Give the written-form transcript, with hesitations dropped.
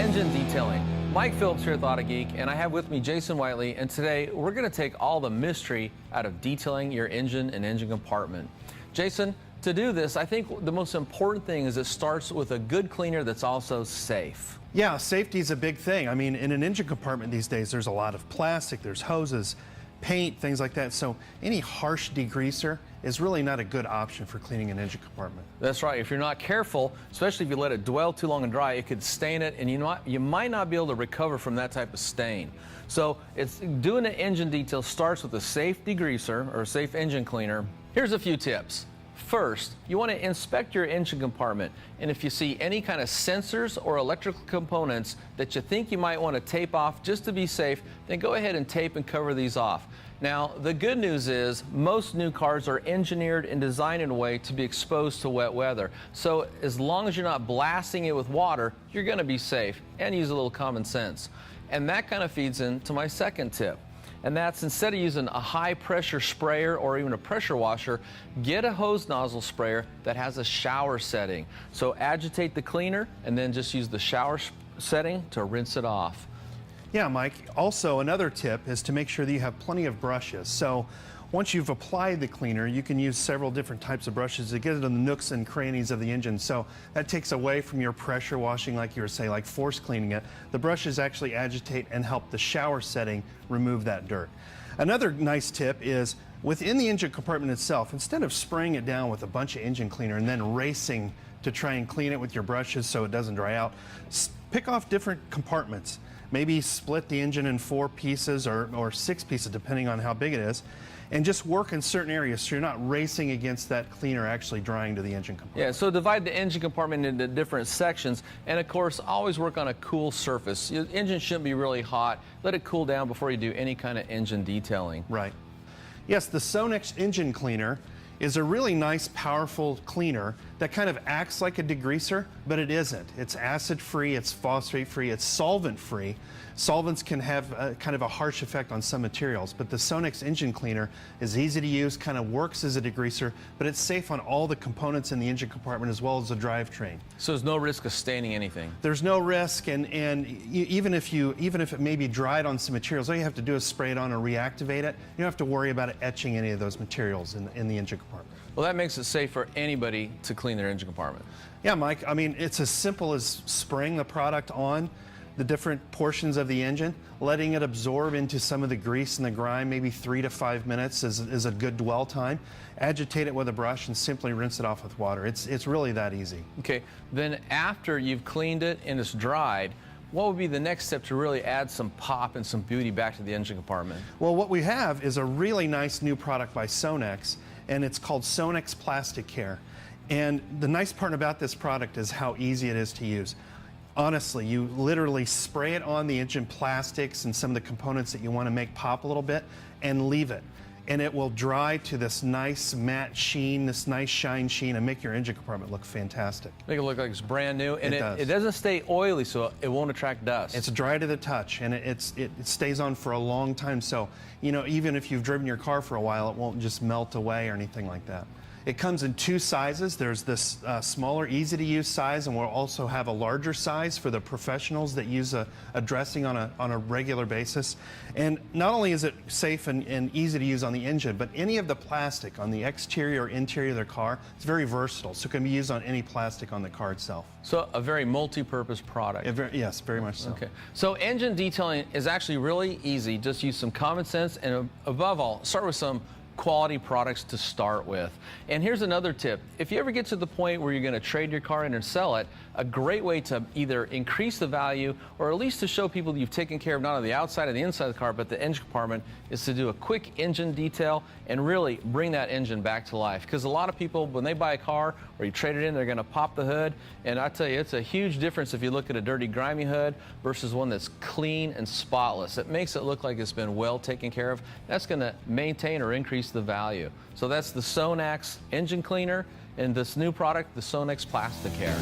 Engine detailing. Mike Phillips here at Auto Geek, and I have with me Jason Whiteley, and today we're going to take all the mystery out of detailing your engine and engine compartment. Jason, to do this, I think the most important thing is it starts with a good cleaner that's also safe. Yeah, safety is a big thing. I mean, in an engine compartment these days, there's a lot of plastic, there's hoses, paint, things like that. So any harsh degreaser is really not a good option for cleaning an engine compartment. That's right. If you're not careful, especially if you let it dwell too long and dry, it could stain it, and you might not be able to recover from that type of stain. So doing an engine detail starts with a safe degreaser or a safe engine cleaner. Here's a few tips. First, you want to inspect your engine compartment, and if you see any kind of sensors or electrical components that you think you might want to tape off just to be safe, then go ahead and tape and cover these off. Now, the good news is most new cars are engineered and designed in a way to be exposed to wet weather. So as long as you're not blasting it with water, you're going to be safe, and use a little common sense. And that kind of feeds into my second tip. And that's, instead of using a high pressure sprayer or even a pressure washer, get a hose nozzle sprayer that has a shower setting. So agitate the cleaner and then just use the shower setting to rinse it off. Yeah, Mike. Also, another tip is to make sure that you have plenty of brushes. So once you've applied the cleaner, you can use several different types of brushes to get it in the nooks and crannies of the engine. So that takes away from your pressure washing, like you were saying, like force cleaning it. The brushes actually agitate and help the shower setting remove that dirt. Another nice tip is, within the engine compartment itself, instead of spraying it down with a bunch of engine cleaner and then racing to try and clean it with your brushes so it doesn't dry out, pick off different compartments. Maybe split the engine in 4 pieces or 6 pieces, depending on how big it is, and just work in certain areas so you're not racing against that cleaner actually drying to the engine compartment. Yeah, so divide the engine compartment into different sections, and of course, always work on a cool surface. Your engine shouldn't be really hot. Let it cool down before you do any kind of engine detailing. Right. Yes, the SONAX engine cleaner is a really nice, powerful cleaner that kind of acts like a degreaser, but it isn't. It's acid-free, it's phosphate-free, it's solvent-free. Solvents can have kind of a harsh effect on some materials, but the SONAX engine cleaner is easy to use, kind of works as a degreaser, but it's safe on all the components in the engine compartment as well as the drivetrain. So there's no risk of staining anything? There's no risk, and even if it may be dried on some materials, all you have to do is spray it on or reactivate it. You don't have to worry about it etching any of those materials in the engine compartment. Well, that makes it safe for anybody to clean their engine compartment. Yeah, Mike, I mean, it's as simple as spraying the product on the different portions of the engine, letting it absorb into some of the grease and the grime. Maybe 3 to 5 minutes is a good dwell time. Agitate it with a brush and simply rinse it off with water. It's really that easy. Okay, then after you've cleaned it and it's dried, what would be the next step to really add some pop and some beauty back to the engine compartment? Well, what we have is a really nice new product by SONAX, and it's called SONAX Plastic Care. And the nice part about this product is how easy it is to use. Honestly, you literally spray it on the engine plastics and some of the components that you want to make pop a little bit and leave it. And it will dry to this nice matte sheen, this nice shine sheen, and make your engine compartment look fantastic. Make it look like it's brand new, and does. It doesn't stay oily, so it won't attract dust. It's dry to the touch, and it stays on for a long time. So, you know, even if you've driven your car for a while, it won't just melt away or anything like that. It comes in 2 sizes. There's this smaller, easy-to-use size, and we'll also have a larger size for the professionals that use a dressing on a regular basis. And not only is it safe and easy to use on the engine, but any of the plastic on the exterior or interior of the car, it's very versatile, so it can be used on any plastic on the car itself. So a very multi-purpose product. Yes, very much so. Okay. So engine detailing is actually really easy. Just use some common sense, and above all, start with some quality products to start with. And here's another tip. If you ever get to the point where you're going to trade your car in and sell it, a great way to either increase the value or at least to show people that you've taken care of not only the outside and the inside of the car, but the engine compartment, is to do a quick engine detail and really bring that engine back to life. Because a lot of people, when they buy a car or you trade it in, they're going to pop the hood. And I tell you, it's a huge difference if you look at a dirty, grimy hood versus one that's clean and spotless. It makes it look like it's been well taken care of. That's going to maintain or increase the value. So that's the SONAX engine cleaner and this new product, the SONAX Plastic Care.